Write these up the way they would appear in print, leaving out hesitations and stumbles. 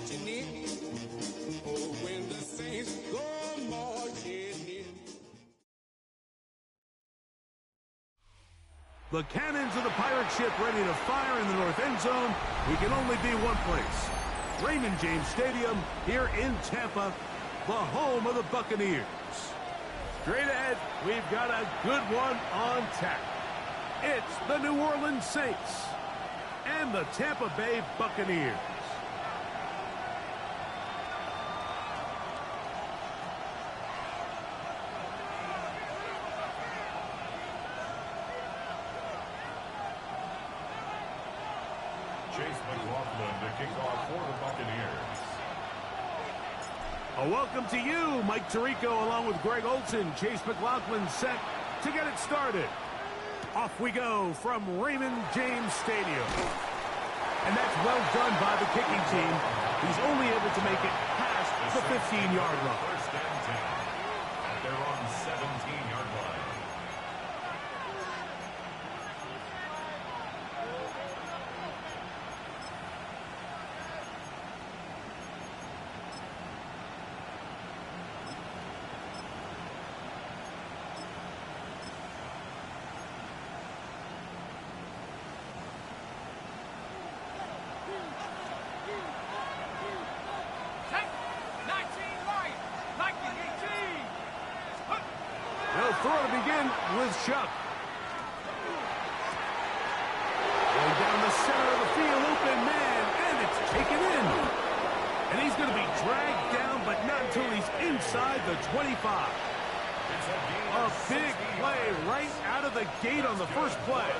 marching in. Oh, when the saints go marching in. The cannons of the pirate ship ready to fire in the north end zone. We can only be one place. Raymond James Stadium here in Tampa, the home of the Buccaneers. Straight ahead, we've got a good one on tap. It's the New Orleans Saints and the Tampa Bay Buccaneers. To kick off for the Buccaneers. A welcome to you, Mike Tirico, along with Greg Olson. Chase McLaughlin set to get it started. Off we go from Raymond James Stadium. And that's well done by the kicking team. He's only able to make it past the 15-yard line. First and 10 at their own 17-yard line. They'll throw to begin with Chuck. Going down the center of the field, open man, and it's taken in. And he's going to be dragged down, but not until he's inside the 25. A big play right out of the gate on the first play.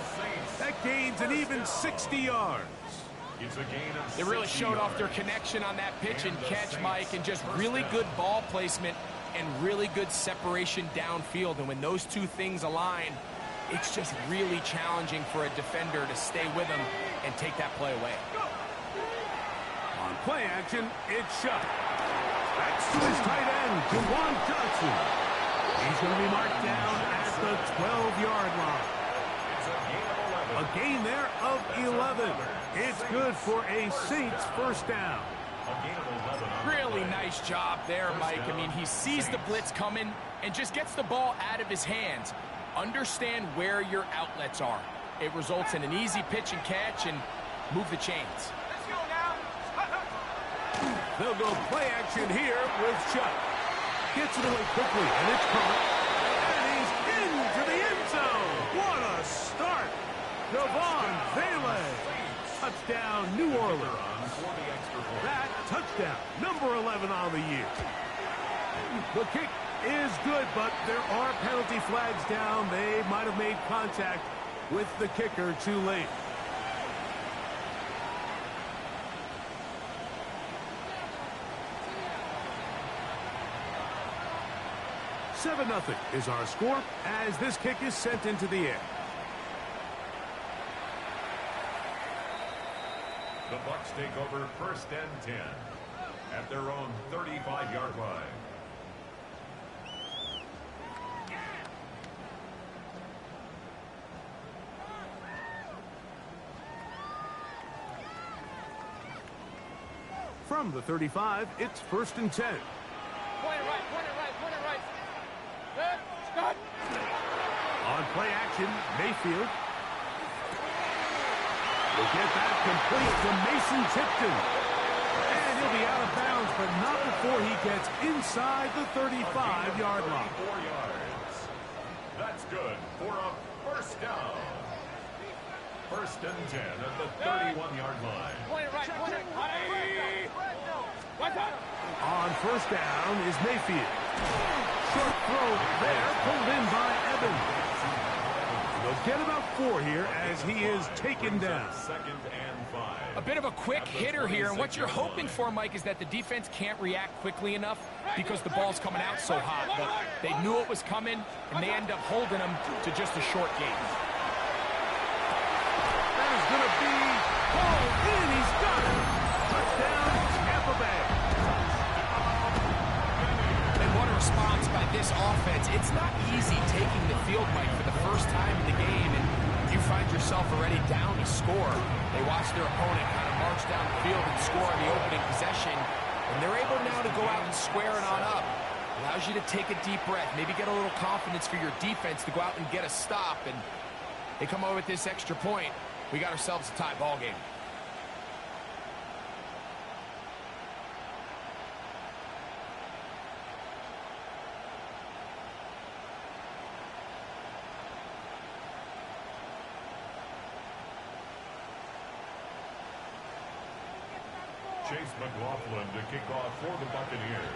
That gains an even 60 yards. They really showed off their connection on that pitch and catch, Mike, and just really good ball placement and really good separation downfield. And when those two things align, it's just really challenging for a defender to stay with them and take that play away. On play action, it's Chuck. Backs to his tight end, Juwan Johnson. He's going to be marked down at the 12-yard line. A gain there of 11. It's good for a Saints first down. Really nice job there, Mike. I mean, he sees the blitz coming and just gets the ball out of his hands. Understand where your outlets are. It results in an easy pitch and catch and move the chains. They'll go play action here with Chuck. Gets it away quickly, and it's caught. And he's into the end zone. What a start. Devon Vele. Touchdown, New Orleans. That touchdown, number 11 on the year. The kick is good, but there are penalty flags down. They might have made contact with the kicker too late. $7-0 is our score as this kick is sent into the air. The Bucs take over first and 10 at their own 35-yard line. From the 35, it's first and 10. Point it right, point it right, point it right. Good, start. On play action, Mayfield. Will get that complete to Mason Tipton. And he'll be out of bounds, but not before he gets inside the 35-yard line. 4 yards. That's good for a first down. First and 10 at the 31-yard line. Point it right, point it right. What's up? On first down is Mayfield. Short throw there, pulled in by Evans. They'll get about 4 here as he is taken down. Second and 5. A bit of a quick hitter here, and what you're hoping for, Mike, is that the defense can't react quickly enough because the ball's coming out so hot. But they knew it was coming, and they end up holding them to just a short gain. That is going to be pulled in. He's got it. Touchdown, Tampa Bay. And what a response by this offense. It's not easy taking the field, Mike, for the first time in the game, and you find yourself already down to score. They watch their opponent kind of march down the field and score on the opening possession. And they're able now to go out and square it on up. Allows you to take a deep breath, maybe get a little confidence for your defense to go out and get a stop. And they come over with this extra point. We got ourselves a tie ball game. Chase McLaughlin to kick off for the Buccaneers.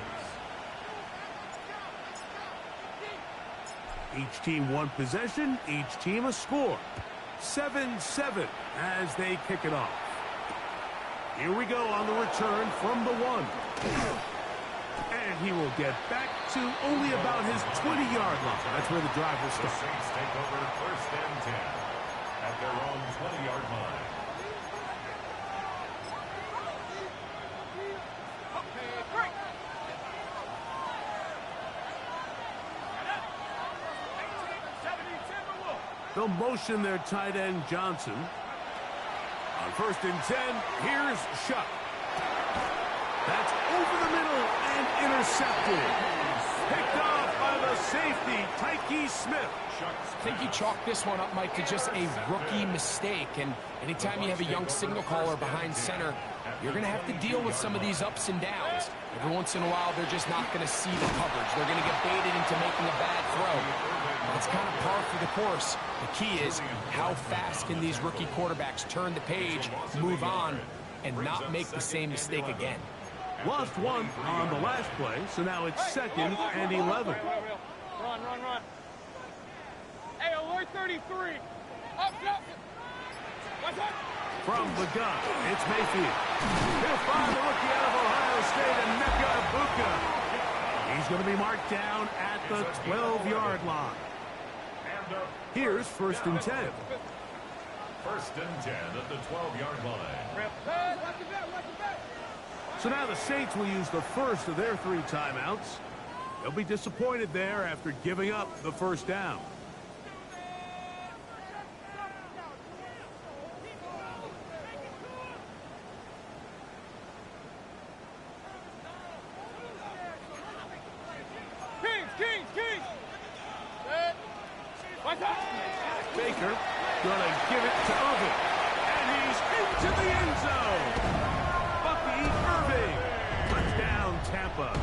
Each team one possession, each team a score. 7-7 as they kick it off. Here we go on the return from the 1. And he will get back to only about his 20-yard line. That's where the drive will The start. Saints take over 1st and 10 at their own 20-yard line. They'll motion their tight end, Johnson. On 1st and 10, here's Shuck. That's over the middle and intercepted. Picked off by the safety, Tyke Smith. I think you chalk this one up, Mike, to just a rookie mistake. And anytime you have a young signal caller behind center, you're going to have to deal with some of these ups and downs. Every once in a while, they're just not going to see the coverage. They're going to get baited into making a bad throw. That's kind of par for the course. The key is how fast can these rookie quarterbacks turn the page, move on, and not make the same mistake again. Lost one on the last play, so now it's 2nd and 11. Run. Hey, alert 33. Up. What's up? From the gun, it's Mayfield. He'll find the rookie out of Ohio State, and Emeka Egbuka. He's going to be marked down at the 12-yard line. Here's 1st and 10. 1st and 10 at the 12-yard line. So now the Saints will use the first of their 3 timeouts. They'll be disappointed there after giving up the 1st down. Kings. What's up? Baker gonna give it to Irving. And he's into the end zone. Bucky Irving. Touchdown, Tampa.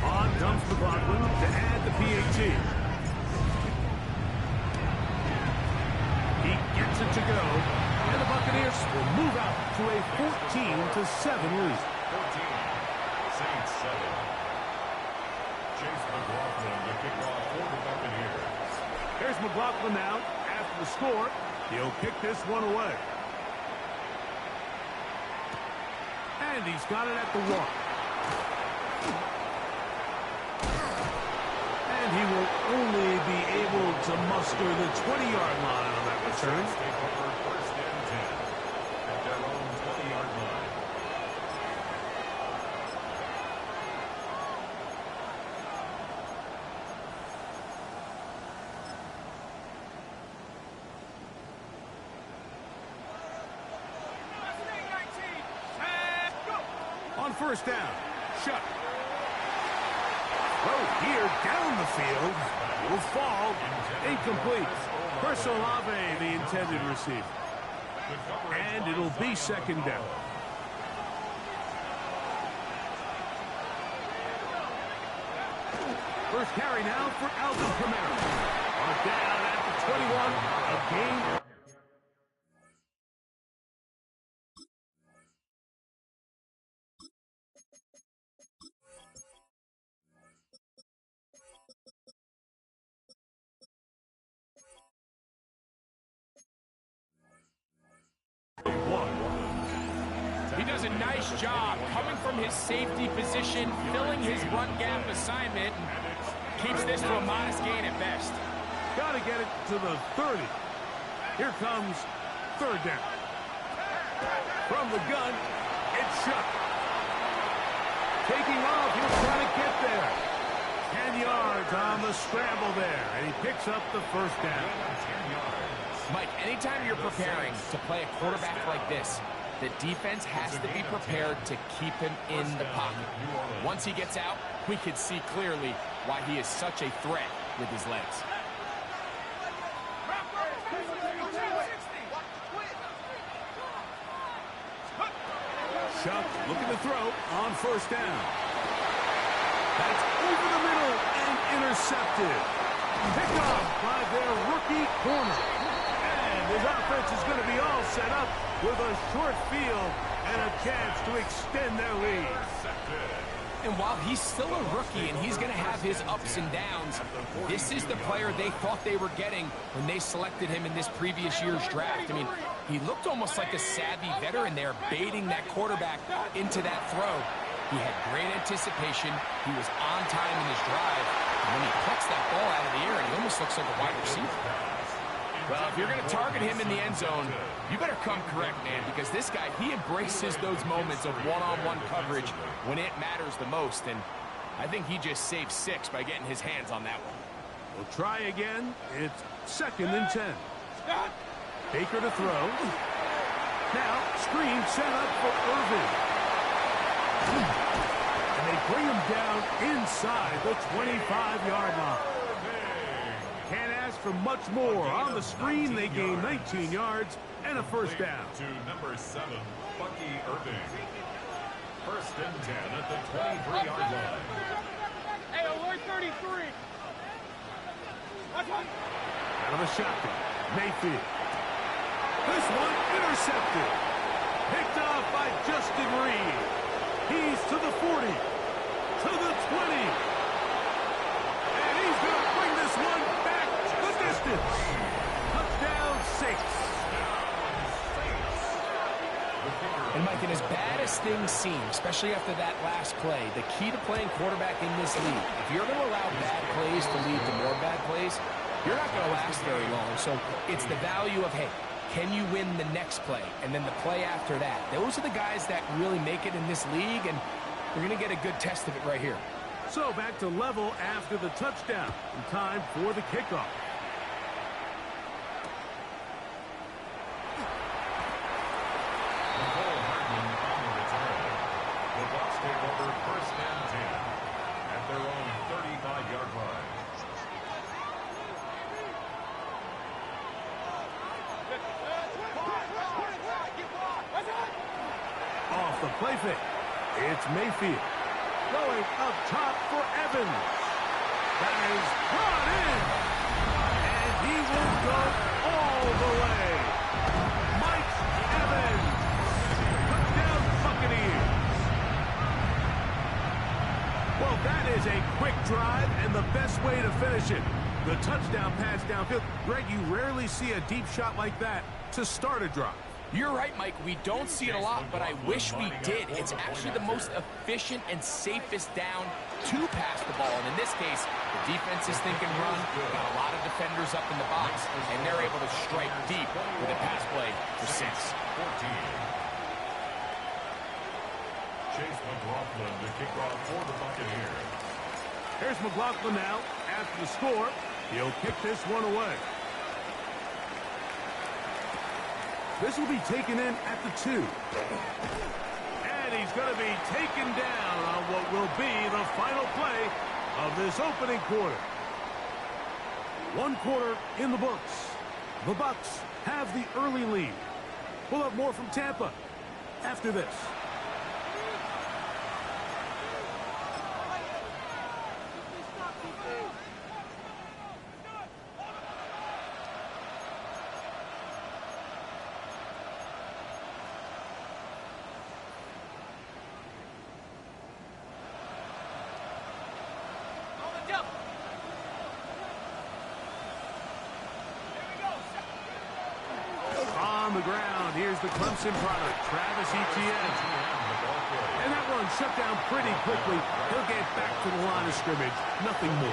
On comes McLaughlin to add the PAT. He gets it to go. And the Buccaneers will move out to a 14-7 lead. 14. Saints 7. Chase McLaughlin to kick off for the Buccaneers. Here's McLaughlin now. After the score, he'll kick this one away. And he's got it at the 1. And he will only be able to muster the 20-yard line on that return. Take over 1st and 10 at their own 20-yard line. On 1st down, Shuck. Throw here down the field. Will fall. Incomplete. Olave, the intended receiver. And it'll be 2nd down. First carry now for Alvin Kamara. On down at the 21. A game. He does a nice job coming from his safety position, filling his run gap assignment, and keeps this to a modest gain at best. Got to get it to the 30. Here comes 3rd down. From the gun, it's Shuck. Taking off, he'll try to get there. 10 yards on the scramble there, and he picks up the 1st down. 10 yards. Mike, anytime you're preparing to play a quarterback like this, the defense has to be prepared to keep him in the pocket. Once he gets out, we can see clearly why he is such a threat with his legs. Chuck looking to throw on first down. That's over the middle and intercepted. Picked off by their rookie corner. And his offense is going to be all set up with a short field and a chance to extend their lead. And while he's still a rookie and he's going to have his ups and downs, this is the player they thought they were getting when they selected him in this previous year's draft. I mean, he looked almost like a savvy veteran there, baiting that quarterback into that throw. He had great anticipation. He was on time in his drive. And when he plucks that ball out of the air, he almost looks like a wide receiver. Well, if you're going to target him in the end zone, you better come correct, man, because this guy, he embraces those moments of one-on-one coverage when it matters the most, and I think he just saved 6 by getting his hands on that one. We'll try again. It's 2nd and 10. Baker to throw. Now, screen set up for Irvin. And they bring him down inside the 25-yard line. Can't ask for much more. On the screen, they gain 19 yards and a first down. To number 7, Bucky Irving. 1st and 10 at the 23-yard line. Hey, alert 33. Watch one. Out of the shotgun, Mayfield. This one intercepted. Picked off by Justin Reed. He's to the 40, to the 20. And he's going to bring this one back the distance. Touchdown 6. And Mike, and as bad as things seem, especially after that last play, the key to playing quarterback in this league, if you're going to allow bad plays to lead to more bad plays, you're not going to last very long. So it's the value of, hey, can you win the next play? And then the play after that. Those are the guys that really make it in this league, and we're going to get a good test of it right here. So back to level after the touchdown. And time for the kickoff. The Bucs take over 1st and 10 at their own 35-yard line. Off the play fake. It's Mayfield. Going up top for Evans. That is brought in. And he will go all the way. Mike Evans. Touchdown Buccaneers. Well, that is a quick drive and the best way to finish it. The touchdown pass downfield. Greg, you rarely see a deep shot like that to start a drive. You're right, Mike. We don't see it a lot, but I wish we did. It's actually the most efficient and safest down to pass the ball. And in this case, the defense is thinking run, got a lot of defenders up in the box, and they're able to strike deep with a pass play for 6. 14. Chase McLaughlin to kick off for the Buccaneers. Here's McLaughlin now. After the score, he'll kick this one away. This will be taken in at the 2. And he's going to be taken down on what will be the final play of this opening quarter. 1 quarter in the books. The Bucs have the early lead. We'll have more from Tampa after this. On the ground, here's the Clemson product, Travis Etienne. And that one shut down pretty quickly. He'll get back to the line of scrimmage. Nothing more.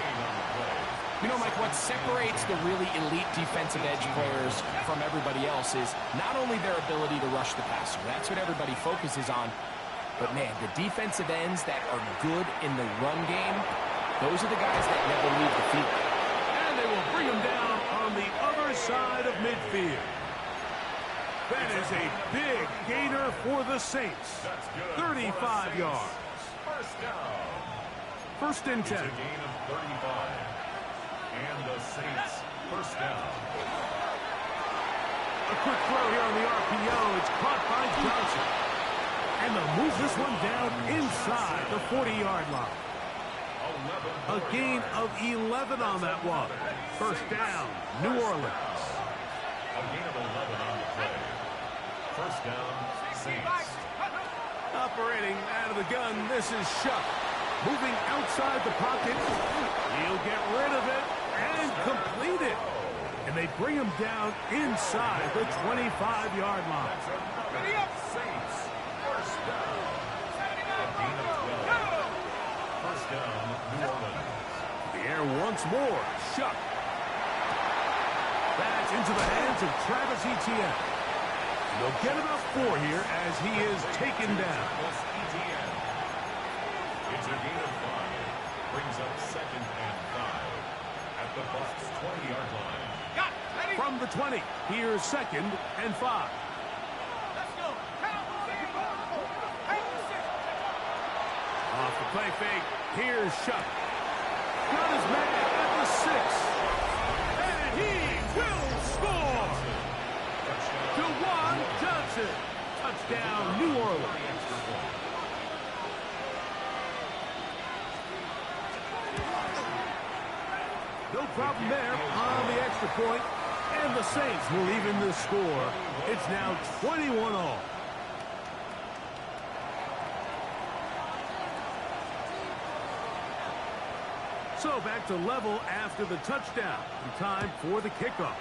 You know, Mike, what separates the really elite defensive edge players from everybody else is not only their ability to rush the passer. That's what everybody focuses on. But, man, the defensive ends that are good in the run game, those are the guys that never leave the field. And they will bring him down on the other side of midfield. That is a big gainer for the Saints. 35 yards. First down. First and 10. It's a gain of 35. And the Saints first down. A quick throw here on the RPO. It's caught by Johnson. And they'll move this one down inside the 40-yard line. A gain of 11 on that one. First down, New Orleans. A gain of 11 on the play. First down, Saints. Operating out of the gun, this is Shuck. Moving outside the pocket. He'll get rid of it and complete it. And they bring him down inside the 25-yard line. Saints, first down. A gain of 12. First down, New Orleans. The air once more. Shuck. That's into the hands of Travis Etienne. They'll get about 4 here as he is taken down. It's a gain of 5. Brings up second and 5 at the Bucs' 20-yard line. From the 20, here's second and 5. Let's go. Off the play fake, here's Shuck. Got his man at the 6. And he will score! Jawan Johnson. Touchdown, New Orleans. No problem there on the extra point. And the Saints will even the score. It's now 21-all. So back to level after the touchdown. Time for the kickoff.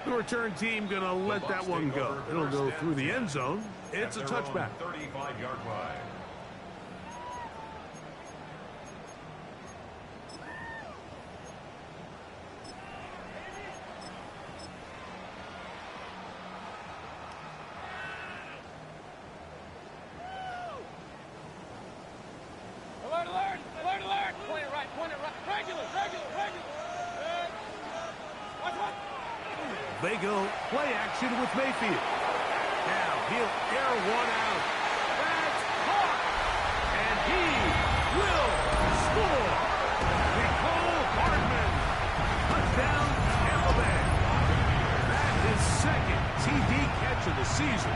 The return team going to let that one go. It'll go through the end zone. It's a touchback. 35-yard line. Alert, alert, alert, alert. Point it right, point it right. Regular, regular, regular. Good. Watch. They go play action with Mayfield. Now he'll air one out. That's caught. And he will score. Nicole Hardman. Touchdown, Tampa Bay. That's his second TD catch of the season.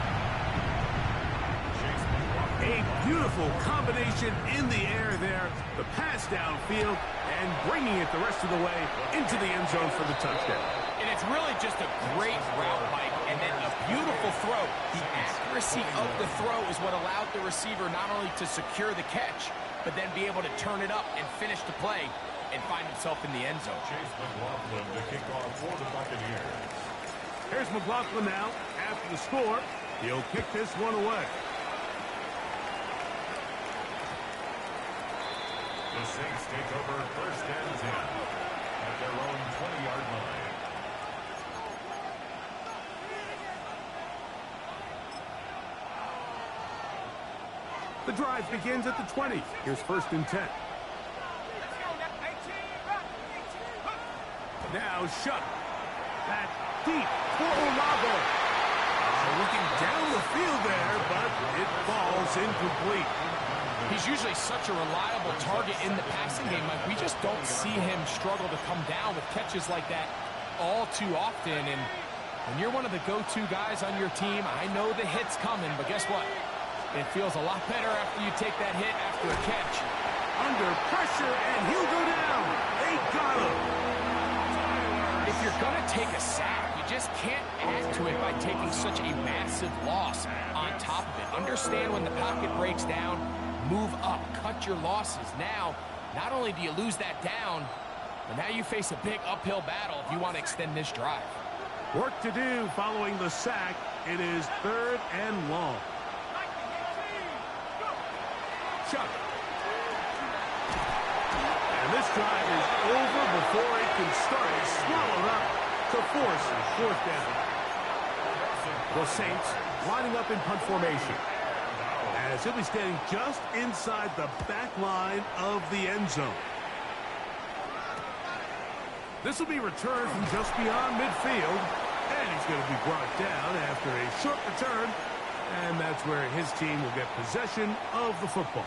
A beautiful combination in the air there. The pass downfield and bringing it the rest of the way into the end zone for the touchdown. And it's really just a great route, Mike, and then a beautiful throw. The accuracy of the throw is what allowed the receiver not only to secure the catch, but then be able to turn it up and finish the play and find himself in the end zone. Chase McLaughlin to kick off for the Buccaneers. Here's McLaughlin now. After the score, he'll kick this one away. The Saints take over first and 10 at their own 20-yard line. The drive begins at the 20. Here's first and 10. Now Shuck. That deep for Olave. Looking down the field there, but it falls incomplete. He's usually such a reliable target in the passing game. Like, we just don't see him struggle to come down with catches like that all too often. And when you're one of the go-to guys on your team, I know the hit's coming, but guess what? It feels a lot better after you take that hit after a catch. Under pressure, and he'll go down. They got him. If you're going to take a sack, you just can't add to it by taking such a massive loss on top of it. Understand when the pocket breaks down, move up, cut your losses. Now, not only do you lose that down, but now you face a big uphill battle if you want to extend this drive. Work to do following the sack. It is third and long. Chuck. And this drive is over before it can start. It's swallowed up to force fourth down. The Saints lining up in punt formation, as he'll be standing just inside the back line of the end zone. This will be returned from just beyond midfield. And he's going to be brought down after a short return. And that's where his team will get possession of the football.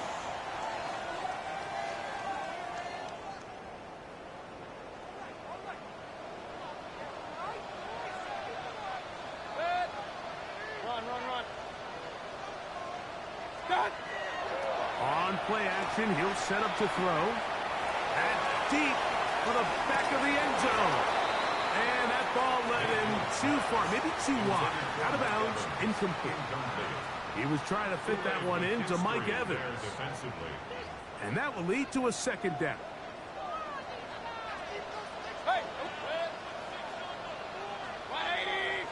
Run. Cut. On play action, he'll set up to throw. And deep for the back of the end zone. And that ball led him too far, maybe too wide. Out of bounds, incomplete. He was trying to fit that one into Mike Evans. And that will lead to a second down. Hey. 180.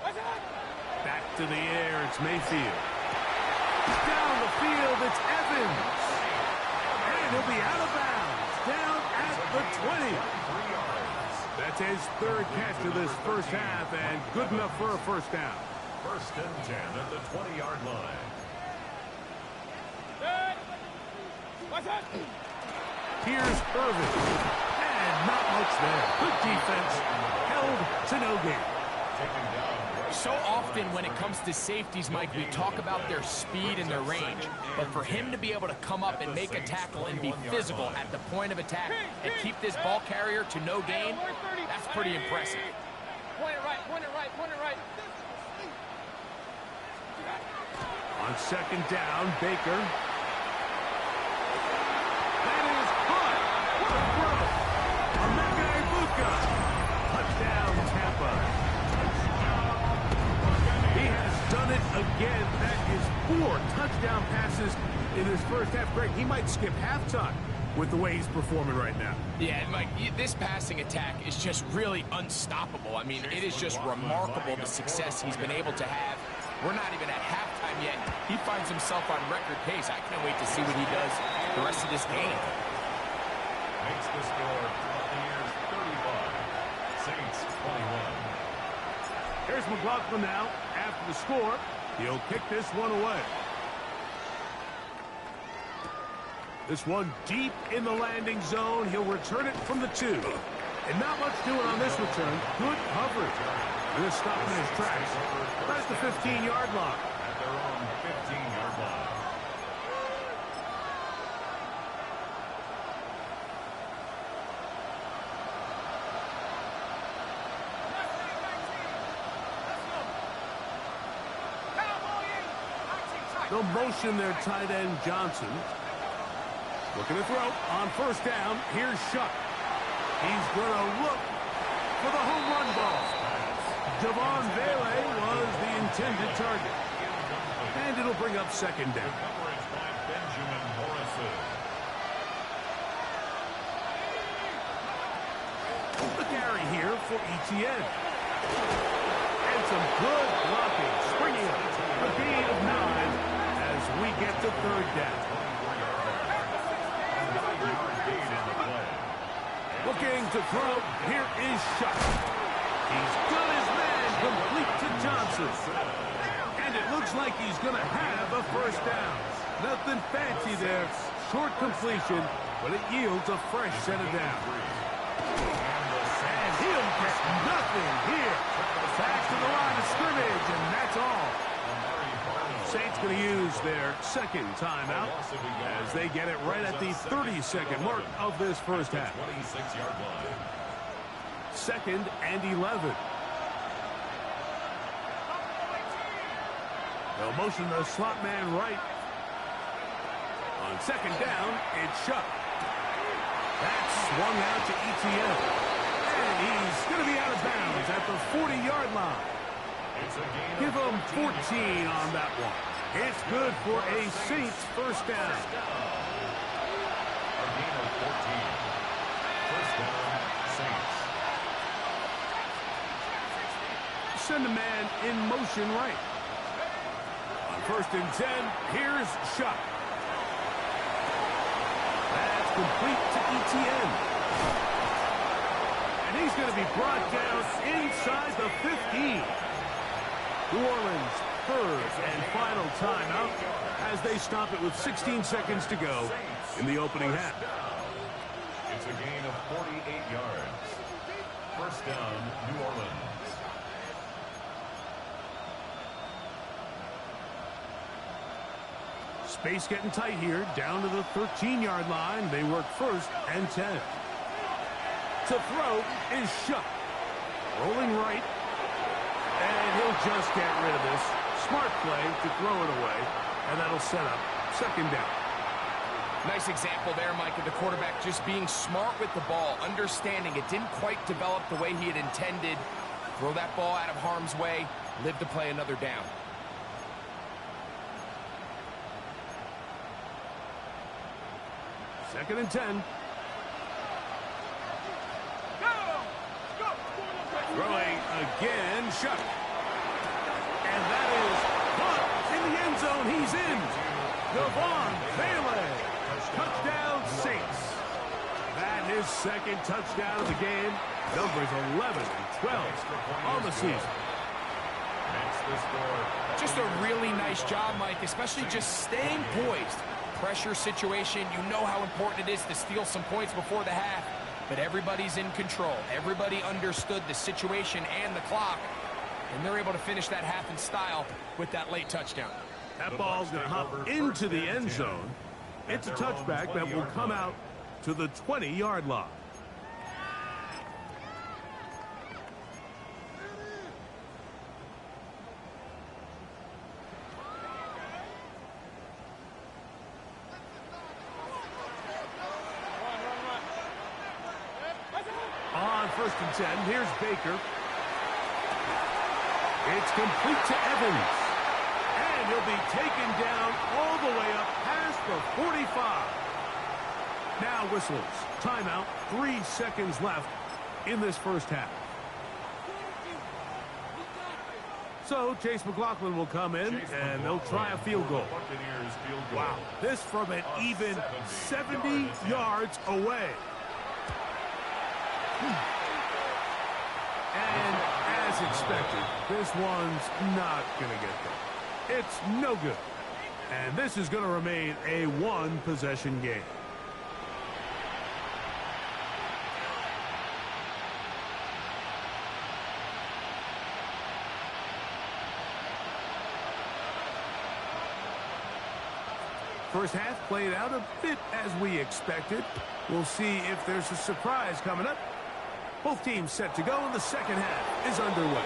What's that? Back to the air, it's Mayfield. Down the field, it's Evans. And he'll be out of bounds, down at the 20. That's his third catch of this first half, and good enough for a first down. First and 10 at the 20-yard line. Good. What's that? Here's Irvin. And not much there. Good defense. Held to no gain. So often when it comes to safeties, Mike, we talk about their speed and their range. But for him to be able to come up and make a tackle and be physical at the point of attack and keep this ball carrier to no gain, that's pretty impressive. Point it right. On second down, Baker. That is caught. What a throw. Emeka Egbuka. Touchdown, Tampa. He has done it again. That is 4 touchdown passes in his first half. Greg, he might skip halftime with the way he's performing right now. Yeah, Mike, this passing attack is just really unstoppable. I mean, it is just remarkable the success he's been able to have. We're not even at halftime yet. He finds himself on record pace. I can't wait to see what he does the rest of this game. Makes the score Buccaneers 35, Saints 21. Here's McLaughlin now. After the score, he'll kick this one away. This one deep in the landing zone. He'll return it from the 2. And not much doing on this return. Good coverage. Going to stop in his tracks. That's the 15-yard line. At their own 15-yard line. They'll motion their tight end, Johnson. Looking to throw on first down. Here's Shuck. He's going to look for the home run ball. Devon Bailey was the intended target. And it'll bring up second down. Coverage by Benjamin Morrison. The carry here for ETN. And some good blocking. Springing up the gain of 9 as we get to third down. Looking to throw. Here is Shuck. He's got his man complete to Johnson. And it looks like he's going to have a first down. Nothing fancy there. Short completion, but it yields a fresh set of downs. And he'll get nothing here. Back to the line of scrimmage, and that's all. Saints going to use their second timeout as they get it right at the 30-second mark of this first half. 26-yard line. Second and 11. They'll motion the slot man right. On second down, it's Shuck. That's swung out to ETN. And he's going to be out of bounds at the 40-yard line. Give him 14 on that one. It's good for a Saints first down. A gain of 14. First down, Saints. Send a man in motion right. On first and 10, here's Shuck. That's complete to ETN. And he's going to be brought down inside the 15. New Orleans third and final timeout as they stop it with 16 seconds to go in the opening half. It's a gain of 48 yards. First down, New Orleans. Space getting tight here, down to the 13-yard line. They work first and 10. To throw is Shuck. Rolling right. And he'll just get rid of this. Smart play to throw it away. And that'll set up second down. Nice example there, Mike, of the quarterback just being smart with the ball, understanding it didn't quite develop the way he had intended. Throw that ball out of harm's way, live to play another down. Second and 10. Throwing again, Shuck. And that is caught in the end zone. He's in. Devon Bailey. Touchdown, Saints. That is second touchdown of the game. Numbers 11 and 12 on the season. Just a really nice job, Mike, especially just staying poised. Pressure situation, you know how important it is to steal some points before the half, but everybody's in control. Everybody understood the situation and the clock, and they're able to finish that half in style with that late touchdown. That ball's going to hop into the end zone. It's a touchback that will come out to the 20-yard line. On first and 10, here's Baker. It's complete to Evans. And he'll be taken down all the way up past the 45. Now whistles. Timeout. 3 seconds left in this first half. So Chase McLaughlin will come in, and they'll try a field goal. Wow. This from an even 70 yards away. And as expected, this one's not going to get there. It's no good. And this is going to remain a one-possession game. First half played out a bit as we expected. We'll see if there's a surprise coming up. Both teams set to go, and the second half is underway.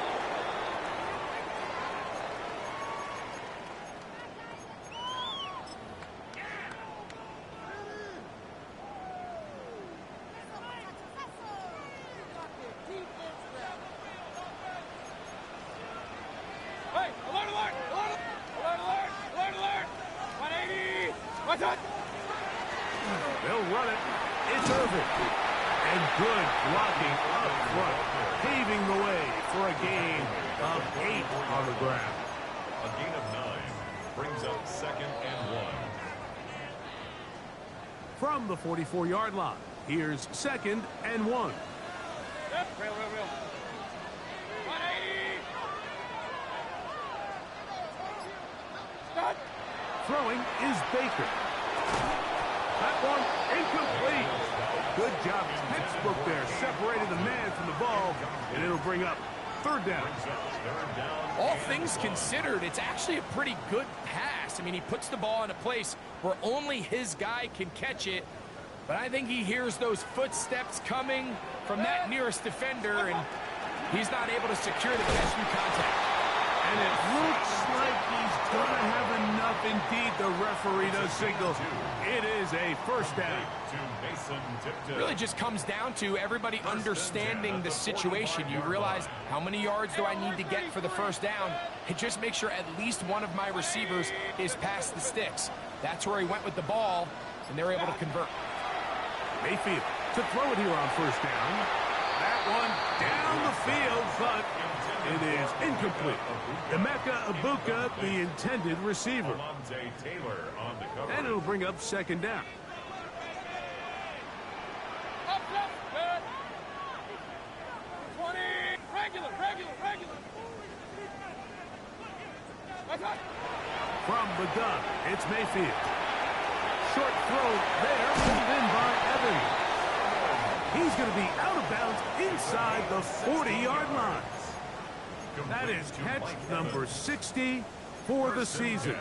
Hey, alert, alert, alert, alert, alert, alert, alert, 180, what's up? They'll run it. It's Irvin. And good blocking up front, paving the way for a gain of 8 on the ground. A gain of 9 brings up second and 1. From the 44-yard line, here's second and 1. Yep, real. 180. Stop. Throwing is Baker. That one incomplete. Good job, textbook there, separated the man from the ball, and it'll bring up third down. All things considered, it's actually a pretty good pass. I mean, he puts the ball in a place where only his guy can catch it, but I think he hears those footsteps coming from that nearest defender, and he's not able to secure the catch through contact. And it looks like he's going to have enough indeed. The referee does signal. It is a first down. It really just comes down to everybody understanding the situation. You realize how many yards do I need to get for the first down, and just make sure at least one of my receivers is past the sticks. That's where he went with the ball, and they're able to convert. Mayfield to throw it here on first down. That one down the field, but it is incomplete. Emeka Ibuka, the intended receiver. And it'll bring up second down. Up, good. 20, regular. From the gun, it's Mayfield. Short throw there, pulled in by Evans. He's going to be out of bounds inside the 40-yard line. That is catch number 60 for the season.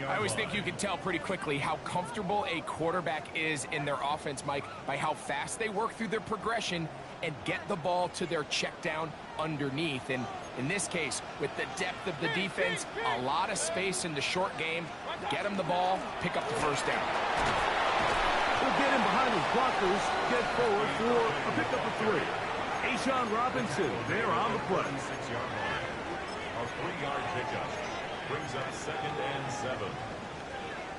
I always think you can tell pretty quickly how comfortable a quarterback is in their offense, Mike, by how fast they work through their progression and get the ball to their check down underneath. And in this case, with the depth of the defense, a lot of space in the short game, get him the ball, pick up the first down. He'll get in behind his blockers, get forward for a pickup of 3. Ashawn Robinson there on the play. 6-yard line. A 3-yard pickup brings up 2nd and 7.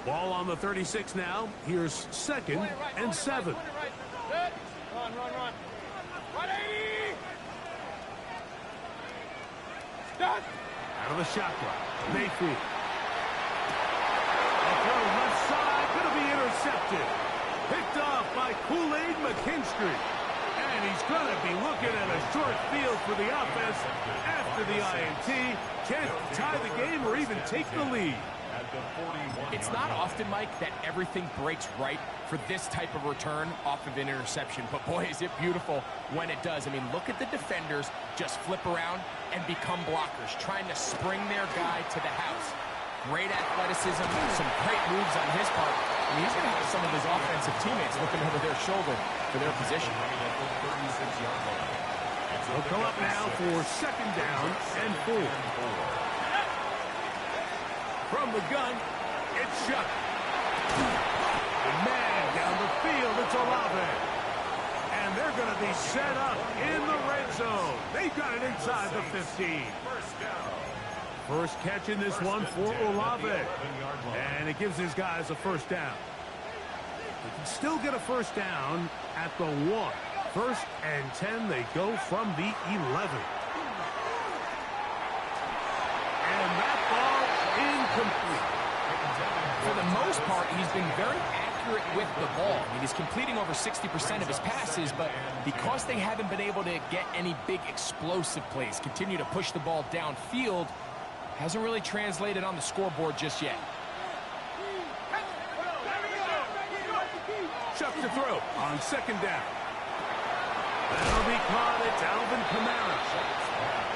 Ball on the 36 now. Here's 2nd and 7. Run. Run 80! Done! Out of the shotgun, Mayfield. A throw left side, going to be intercepted. Picked off by Kool-Aid McKinstry. And he's going to be looking at a short field for the offense after the INT. Can't tie the game or even take the lead. It's not often, Mike, that everything breaks right for this type of return off of an interception. But, boy, is it beautiful when it does. I mean, look at the defenders just flip around and become blockers, trying to spring their guy to the house. Great athleticism, some great moves on his part. I mean, he's going to have some of his offensive teammates looking over their shoulder for their position. They'll come up now for 2nd down and 4. From the gun, it's shut. The man down the field, it's Olave. And they're going to be set up in the red zone. They got it inside the 15. First catch in this one for Olave. And it gives his guys a first down. They can still get a first down at the 1. 1st and 10, they go from the 11. And that ball incomplete. For the most part, he's been very accurate with the ball. I mean, he's completing over 60% of his passes, but because they haven't been able to get any big explosive plays, continue to push the ball downfield, hasn't really translated on the scoreboard just yet. Chuck to throw on 2nd down. That'll be caught. It's Alvin Kamara.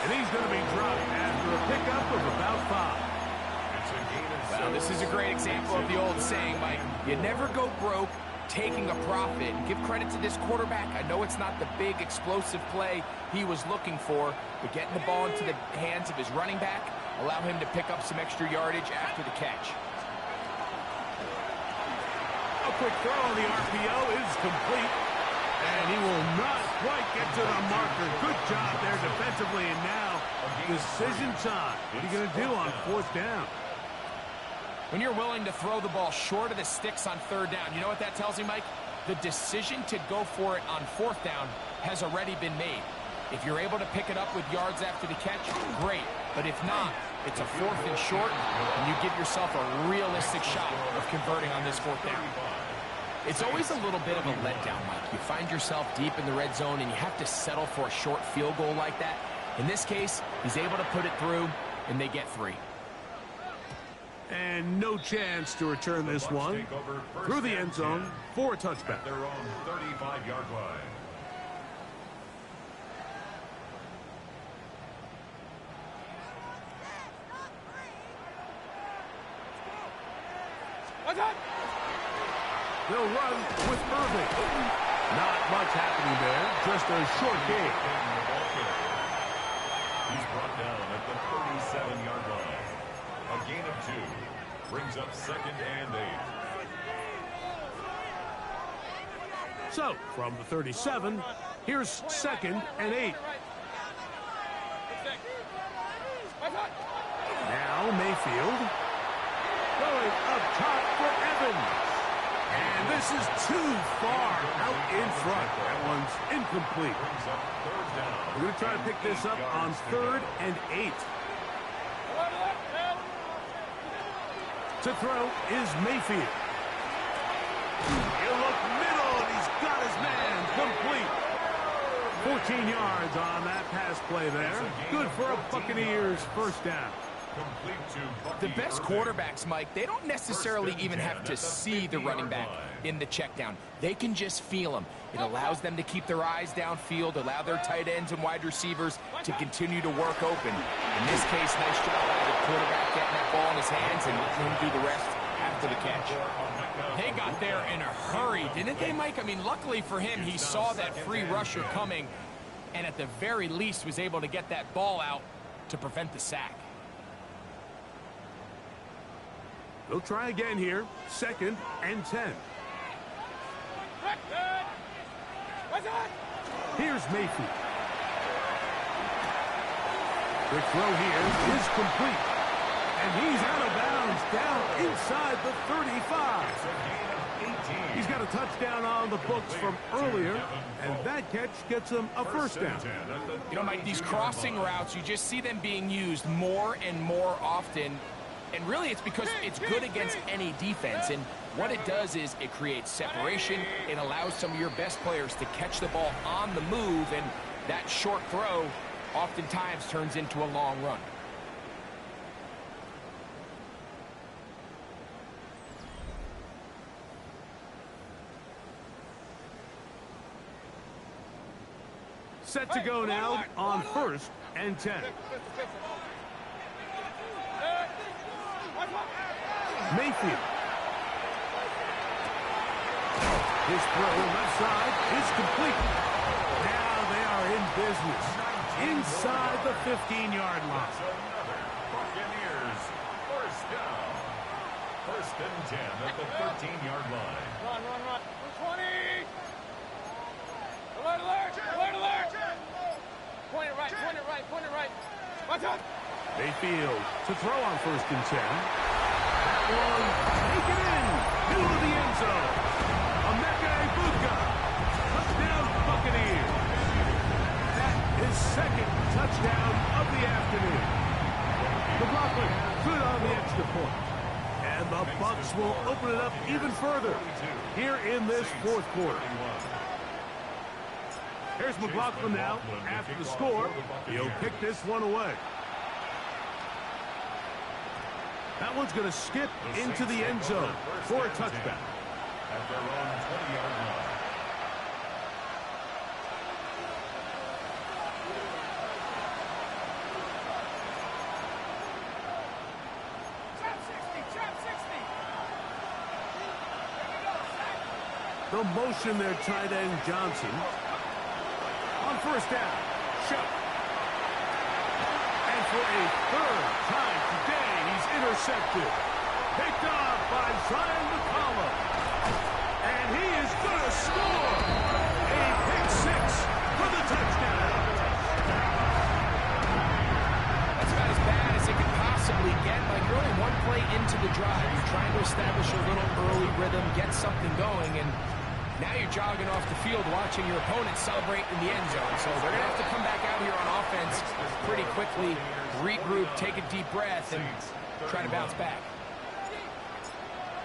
And he's going to be dropped after a pickup of about 5. Well, this is a great example of the old saying, Mike, you never go broke taking a profit. And give credit to this quarterback. I know it's not the big explosive play he was looking for, but getting the ball into the hands of his running back, allow him to pick up some extra yardage after the catch. A quick throw on the RPO is complete. And he will not quite get to the marker. Good job there defensively. And now, decision time. What are you going to do on 4th down? When you're willing to throw the ball short of the sticks on 3rd down, you know what that tells you, Mike? The decision to go for it on 4th down has already been made. If you're able to pick it up with yards after the catch, great. But if not, it's a 4th and short, and you give yourself a realistic shot of converting on this 4th down. It's always a little bit of a letdown, Mike. You find yourself deep in the red zone, and you have to settle for a short field goal like that. In this case, he's able to put it through, and they get 3. And no chance to return this one through the end zone for a touchback. Their own 35-yard line. They'll run with Irving. Not much happening there, just a short game. He's brought down at the 37-yard line. A gain of 2 brings up 2nd and 8. So, from the 37, here's 2nd and 8. Now Mayfield going up top for Evans. And this is too far out in front. That one's incomplete. We're going to try to pick this up on 3rd and 8. To throw is Mayfield. He'll look middle, and he's got his man complete. 14 yards on that pass play there. Good for a Buccaneers first down. The best quarterbacks, Mike, they don't necessarily even have to see the running back in the check down. They can just feel him. It allows them to keep their eyes downfield, allow their tight ends and wide receivers to continue to work open. In this case, nice job by the quarterback getting that ball in his hands and letting him do the rest after the catch. They got there in a hurry, didn't they, Mike? I mean, luckily for him, he saw that free rusher coming and at the very least was able to get that ball out to prevent the sack. They'll try again here. 2nd and 10. Here's Mayfield. The throw here is complete. And he's out of bounds down inside the 35. He's got a touchdown on the books from earlier, and that catch gets him a first down. You know, Mike, these crossing routes, you just see them being used more and more often. And really, it's because it's good against any defense. And what it does is it creates separation. It allows some of your best players to catch the ball on the move. And that short throw oftentimes turns into a long run. Set to go now on 1st and 10. Mayfield. His throw left side is complete. Now they are in business inside the 15-yard line. Buccaneers, first down. 1st and 10 at the 13-yard line. Run. 20. Alert. Point it right. Watch out. Mayfield to throw on 1st and 10. That one, take it in, middle of the end zone. Emeka Egbuka, touchdown Buccaneers. That is 2nd touchdown of the afternoon. McLaughlin good on the extra point. And the Bucs will open it up even further here in this 4th quarter. Here's McLaughlin now after the score. He'll kick this one away. That one's going to skip into the end zone for a touchback. At their own 20-yard line. The motion there, tight end Johnson. On 1st down, shot. And for a 3rd time today, he's intercepted. Picked off by Zion McCollum. And he is going to score. A pick 6 for the touchdown. That's about as bad as it could possibly get. Like, you're only one play into the drive. You're trying to establish a little early rhythm, get something going, and now you're jogging off the field watching your opponent celebrate in the end zone. So they're going to have to come back out here on offense pretty quickly, regroup, take a deep breath, and try to bounce back.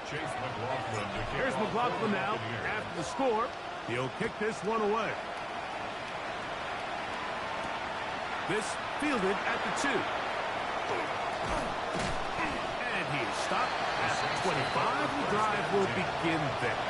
Here's McLaughlin now after the score. He'll kick this one away. This fielded at the 2. And he is stopped at the 25. The drive will begin there.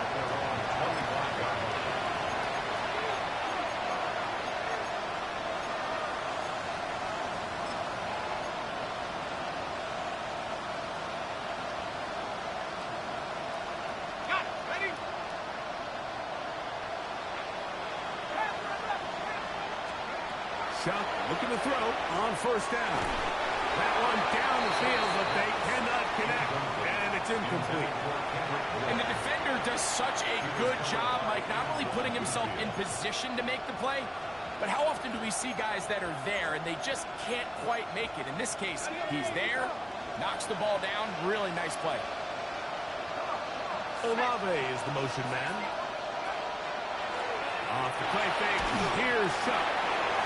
Looking to throw on 1st down. That one down the field, but they cannot connect, and it's incomplete. And the defender does such a good job, Mike, not only putting himself in position to make the play, but how often do we see guys that are there and they just can't quite make it? In this case, he's there, knocks the ball down, really nice play. Olave is the motion man. Off the play fake, here's Chuck.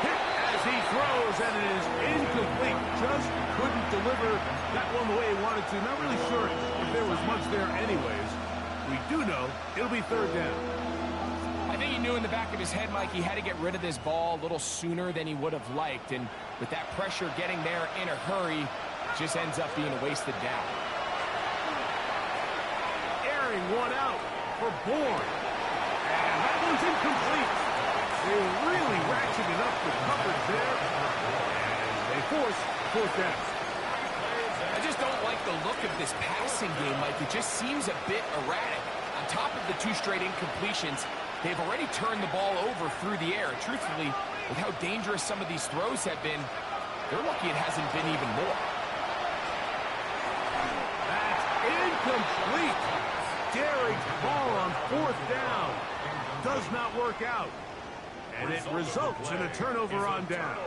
Hit as he throws, and it is incomplete. Just couldn't deliver that one the way he wanted to. Not really sure if there was much there anyways. We do know it'll be 3rd down. I think he knew in the back of his head, Mike, he had to get rid of this ball a little sooner than he would have liked. And with that pressure getting there in a hurry, just ends up being a wasted down. Airing one out for Bourne. And that one's incomplete. They really ratcheted up the coverage there. And they force fourth down. I just don't like the look of this passing game, Mike. It just seems a bit erratic. On top of the 2 straight incompletions, they've already turned the ball over through the air. Truthfully, with how dangerous some of these throws have been, they're lucky it hasn't been even more. That's incomplete. Derrick's ball on fourth down does not work out. And it results in a turnover on down.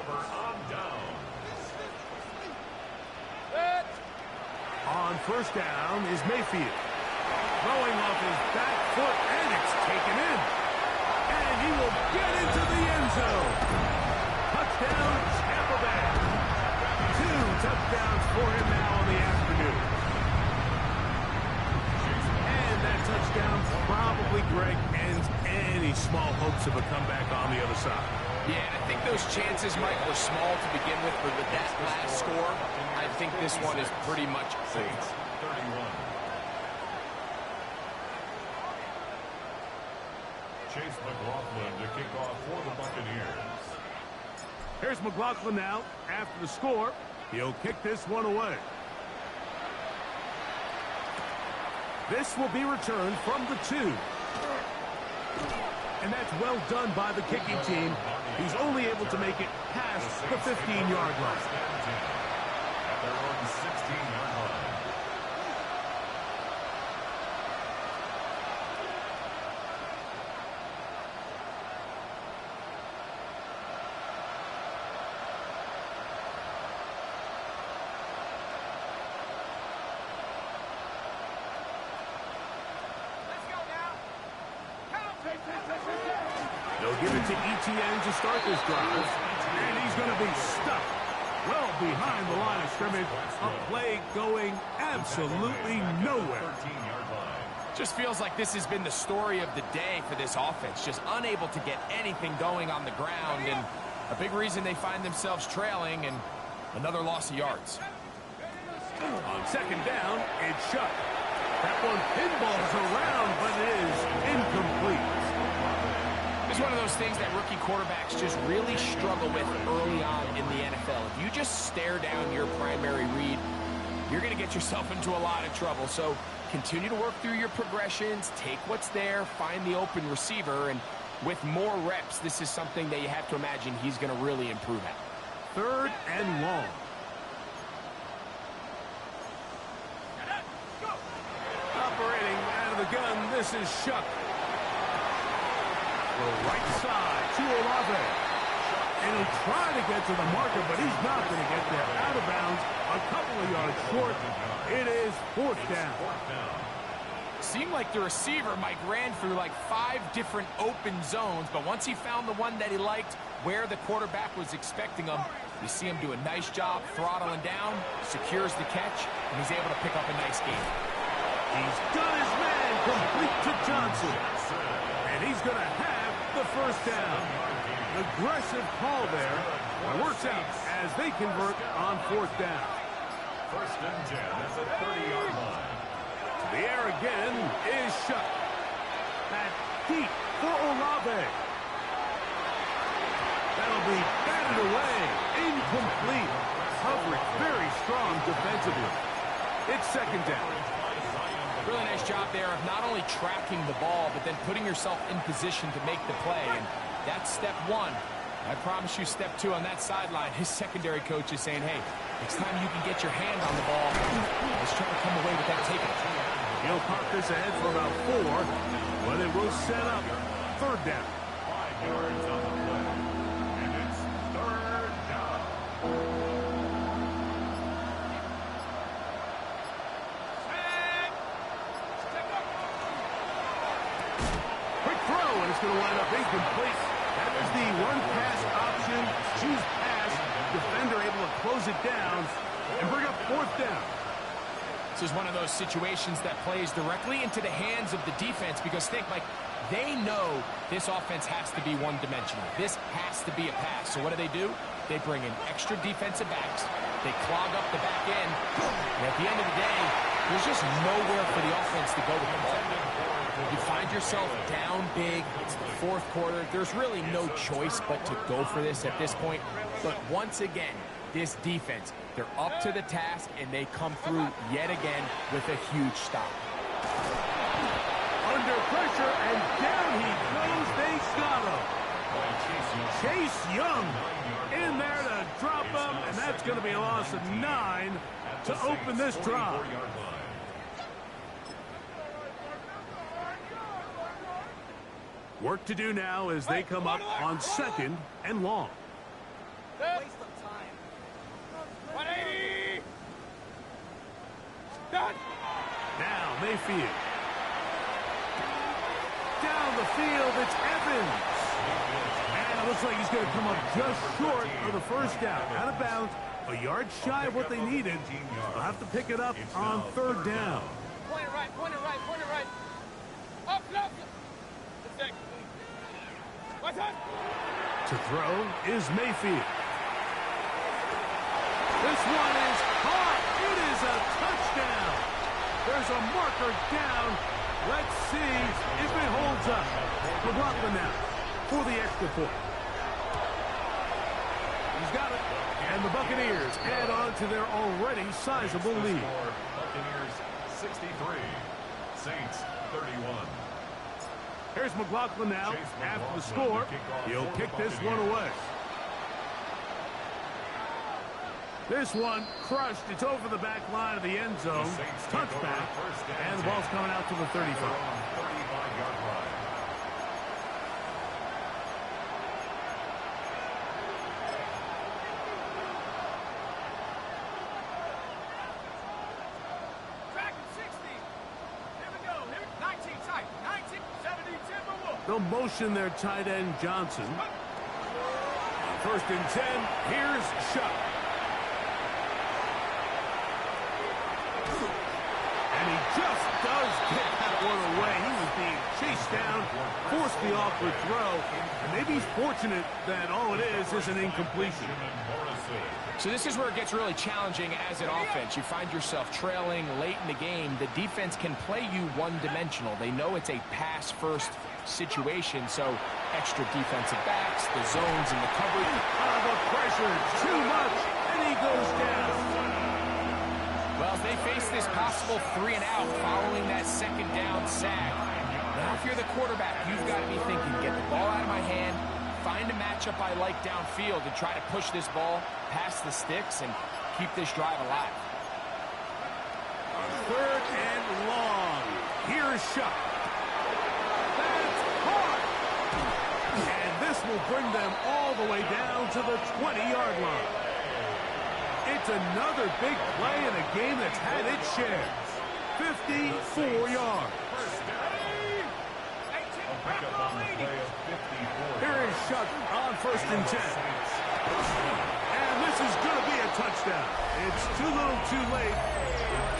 On first down is Mayfield. Throwing off his back foot, and it's taken in. And he will get into the end zone. Touchdown, Tampa Bay. 2 touchdowns for him now on the afternoon. And that touchdown probably, Greg, ends any small hopes of a comeback on the other side. Yeah, and I think those chances, Mike, were small to begin with, but with that last score, I think this one is pretty much over. 31. Chase McLaughlin to kick off for the Buccaneers. Here's McLaughlin now. After the score, he'll kick this one away. This will be returned from the 2. And that's well done by the kicking team. He's only able to make it past the 15-yard line. At their own 16-yard line. They'll give it to Etienne to start this drive. And he's going to be stuck well behind the line of scrimmage. A play going absolutely nowhere. Just feels like this has been the story of the day for this offense. Just unable to get anything going on the ground. And a big reason they find themselves trailing and another loss of yards. On second down, it's shut. That one pinballs around, but it is incomplete. It's one of those things that rookie quarterbacks just really struggle with early on in the NFL. If you just stare down your primary read, you're going to get yourself into a lot of trouble. So continue to work through your progressions, take what's there, find the open receiver, and with more reps, this is something that you have to imagine he's going to really improve at. Third and long. Operating out of the gun, this is Shuck. The right side to Olave. And he'll try to get to the marker, but he's not going to get there. Out of bounds, a couple of yards short. It is fourth down. Seemed like the receiver, Mike, ran through like 5 different open zones, but once he found the one that he liked, where the quarterback was expecting him, you see him do a nice job throttling down, secures the catch, and he's able to pick up a nice gain. He's got his man complete to Johnson. And he's going to have the first down. Aggressive call there. Works out as they convert on fourth down. First and 10 at the 30-yard line. The air again is shut. That deep for Olave. That'll be batted away. Incomplete. Coverage very strong defensively. It's second down. Really nice job there of not only tracking the ball, but then putting yourself in position to make the play. And that's step 1. I promise you step 2 on that sideline. His secondary coach is saying, hey, next time you can get your hand on the ball, let's try to come away with that takeout. He'll pop this ahead for about 4, but it will set up third down. 5 yards on the play. And it's third down. Quick throw, and it's going to wind up incomplete. That was the run-pass option. Choose pass. Defender able to close it down and bring up fourth down. This is one of those situations that plays directly into the hands of the defense because think, like, they know this offense has to be one-dimensional. This has to be a pass. So what do? They bring in extra defensive backs. They clog up the back end. And at the end of the day, there's just nowhere for the offense to go with the ball. You find yourself down big. It's the fourth quarter. There's really no choice but to go for this at this point. But once again, this defense, they're up to the task, and they come through yet again with a huge stop. Under pressure, and down he goes. They got him. Chase Young in there to drop him, and that's going to be a loss of 9 to open this drive. Work to do now as they come up on 2nd and long. Waste of time. 180. Done. Now Mayfield. Down the field, it's Evans. And it looks like he's going to come up just short of the first down. Out of bounds, a yard shy of what they needed. They'll have to pick it up on 3rd down. Point it right, point it right, point it right. Up, left. Mistake. What's that? To throw is Mayfield. This one is caught. It is a touchdown. There's a marker down. Let's see if it holds up. McLaughlin now for the extra point. He's got it. And the Buccaneers add on to their already sizable lead. Buccaneers 63, Saints 31. Here's McLaughlin now. After the score, he'll kick this one away. This one crushed. It's over the back line of the end zone. Touchback. And the ball's coming out to the 35. 35-yard line. Track at 60. Here we go. Here, 19 tight. 19, 70, timber wolf. They'll motion their tight end Johnson. On 1st and 10, here's Shuck. And he just does get that one away. He was being chased down, forced the awkward throw, and maybe he's fortunate that all it is an incompletion. So this is where it gets really challenging as an offense. You find yourself trailing late in the game. The defense can play you one-dimensional. They know it's a pass-first situation, so extra defensive backs, the zones, and the coverage. The pressure, too much, and he goes down. Well, they face this possible 3-and-out following that 2nd down sack. Now, if you're the quarterback, you've got to be thinking, get the ball out of my hand, find a matchup I like downfield to try to push this ball past the sticks and keep this drive alive. 3rd and long. Here's Shuck. That's caught. And this will bring them all the way down to the 20-yard line. It's another big play in a game that's had its share. 54 yards. Here is Shuck on 1st and 10. And this is going to be a touchdown. It's too little too late.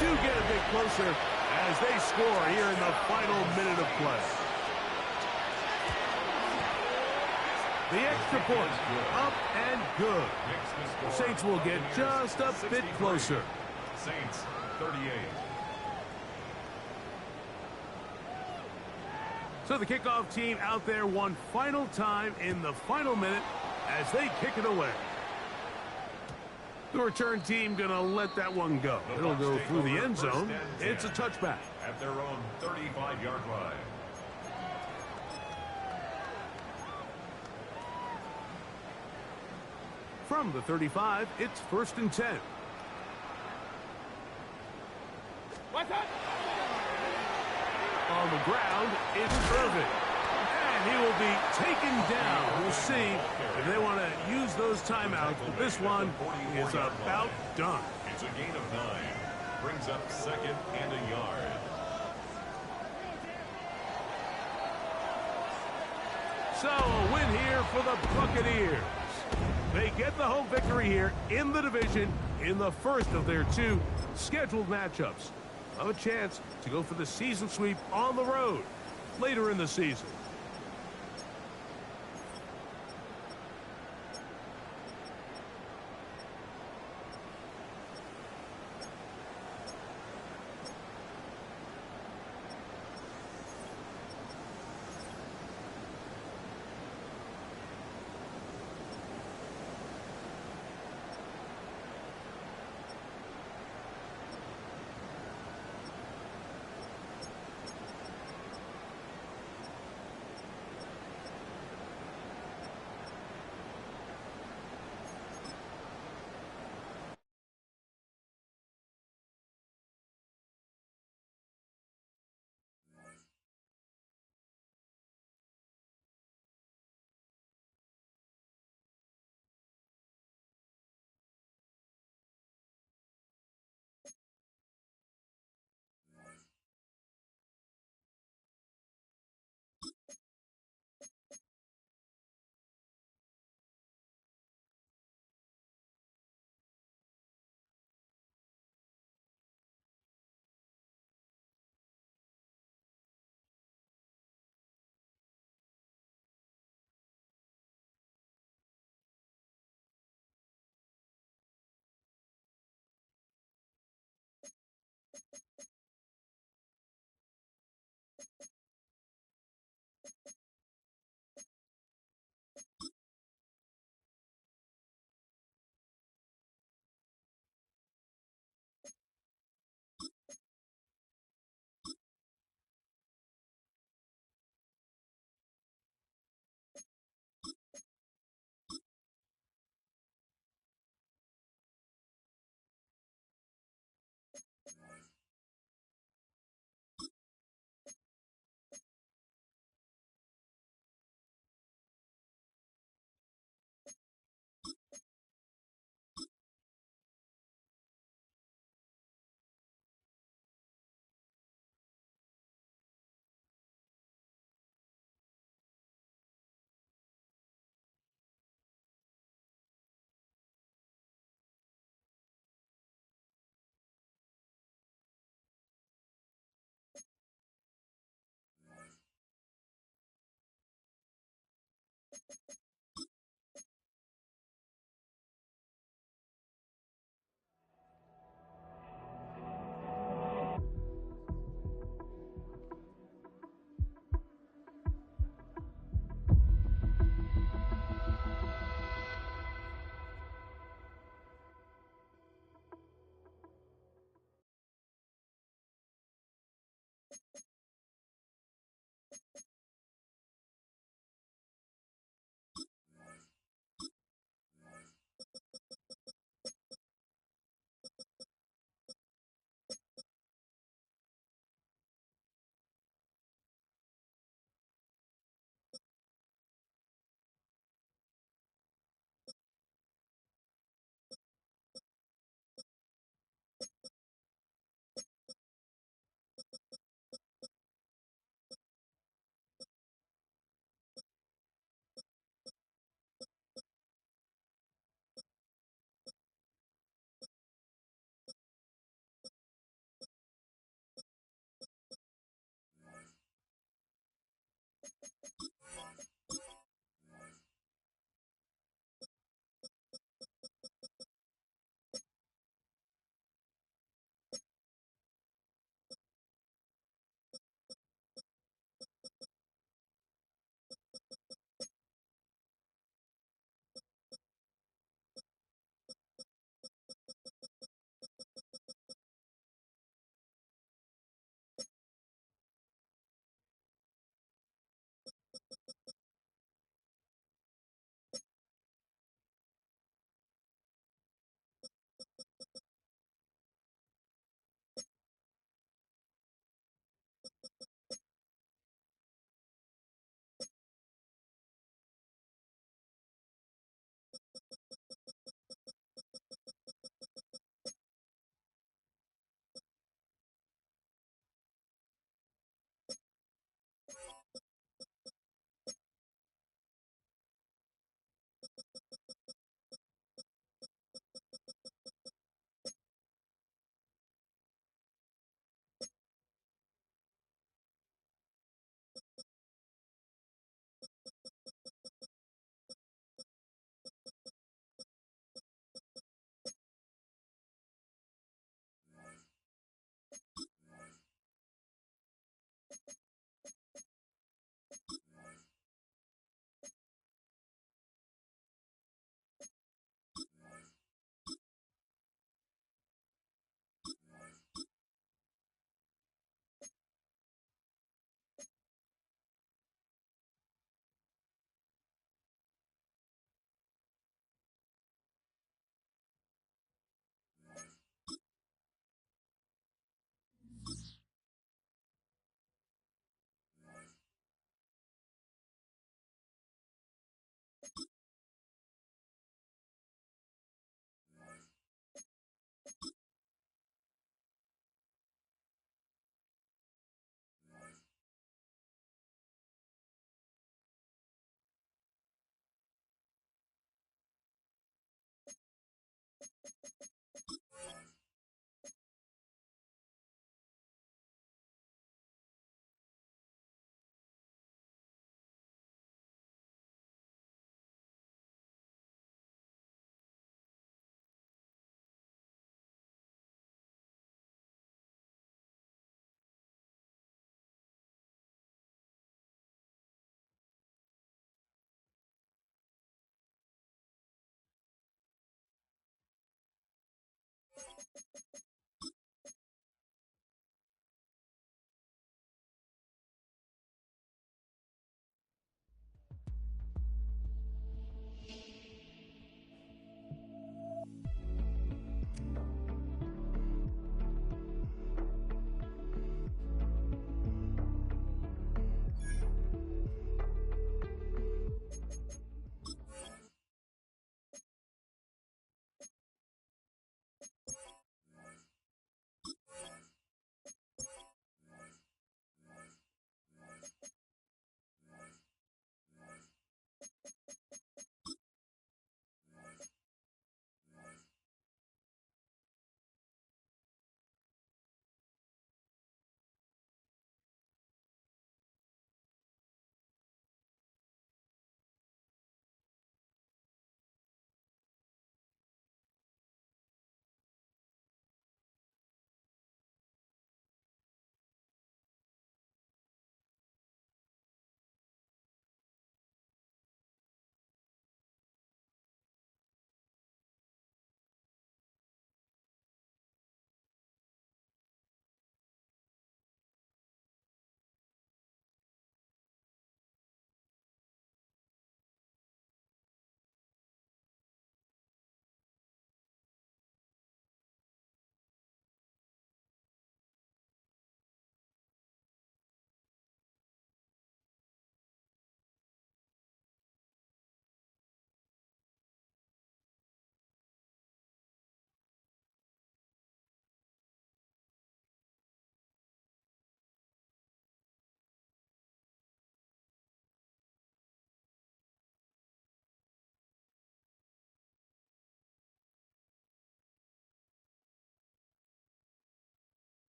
Do get a bit closer as they score here in the final minute of play. The extra point, up and good. The Saints will get just a bit closer. Saints 38. So the kickoff team out there one final time in the final minute as they kick it away. The return team going to let that one go. It'll go through the end zone. It's a touchback. At their own 35-yard line. From the 35, it's 1st and 10. What's that? On the ground, it's Irvin. And he will be taken down. We'll see if they want to use those timeouts, but this one is about done. It's a gain of 9. Brings up 2nd and a yard. So a win here for the Buccaneers. They get the home victory here in the division in the first of their 2 scheduled matchups. Have a chance to go for the season sweep on the road later in the season.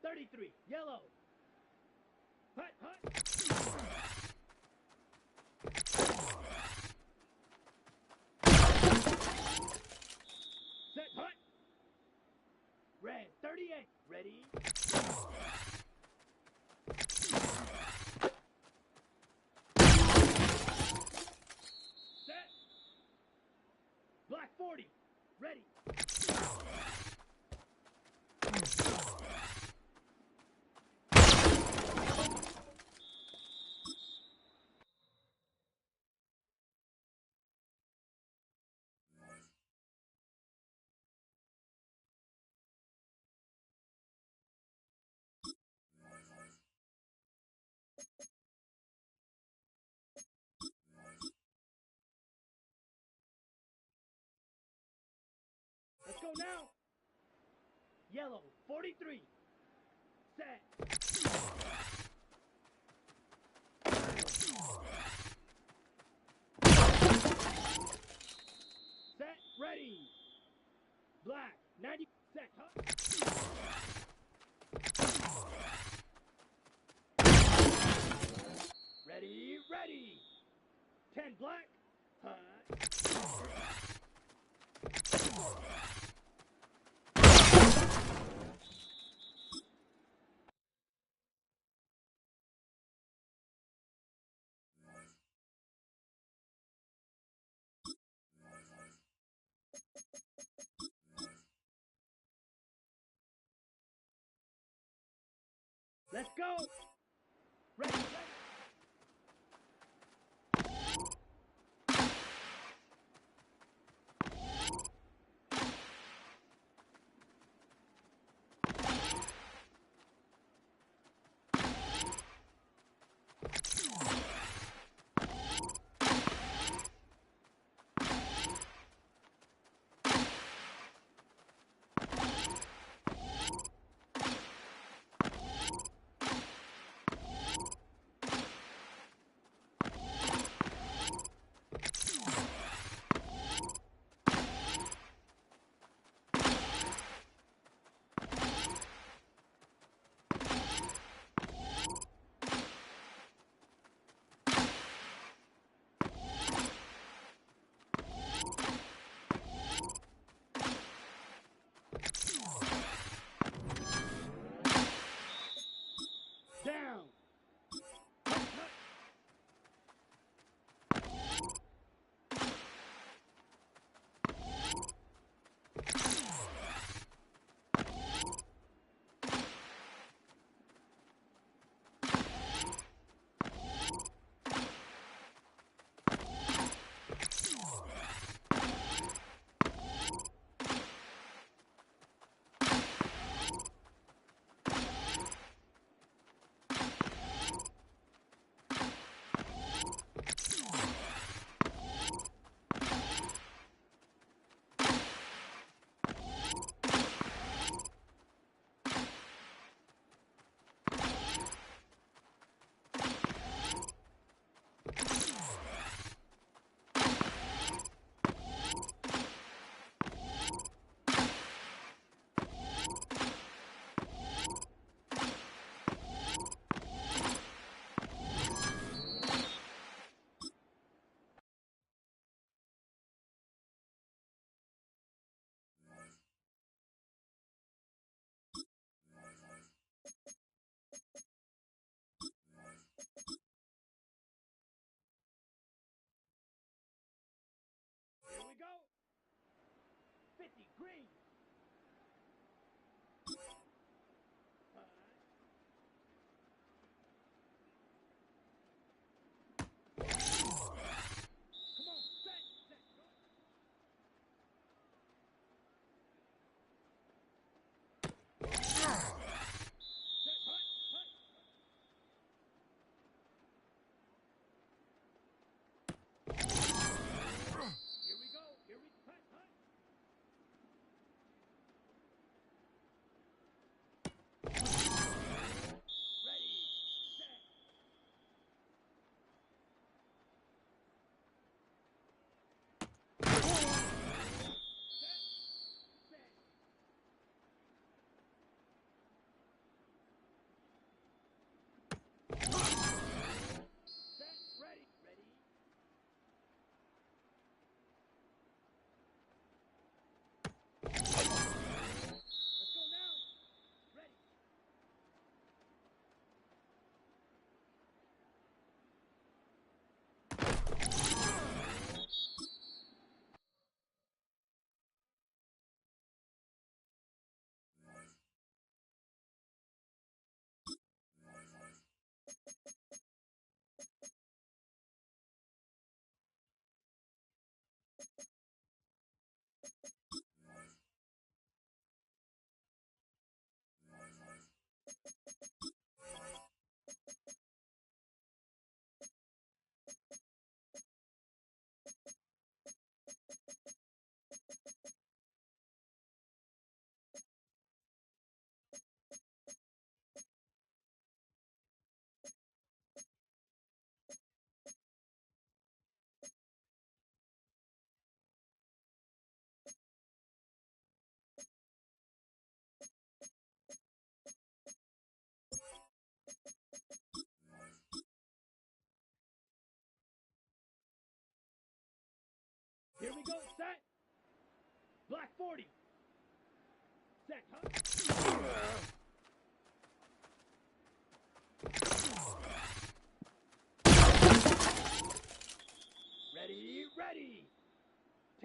33, yellow. Hut, hut. Set, hut. Red, 38, ready. Set. Black 40, ready. Let's go now. Yellow, 43. Set. Set, ready. Black, 90. Set, huh? Ready, ready. 10 black. Hut. Let's go. Ready, ready.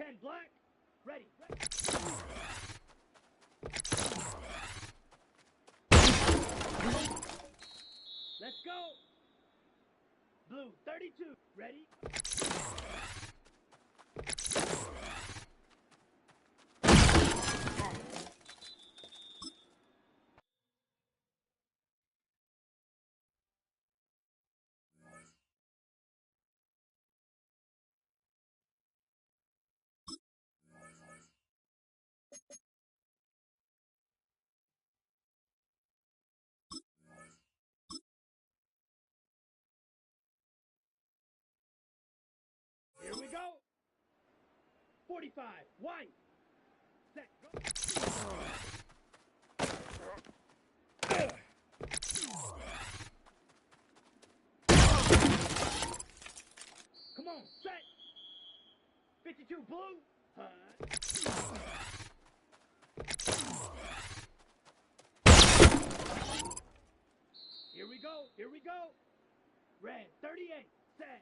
10 black. Ready. Let's go. Blue 32. Ready. Here we go. 45. White. Set. Go. Come on. Set. 52 blue. Here we go. Here we go. Red 38. Set.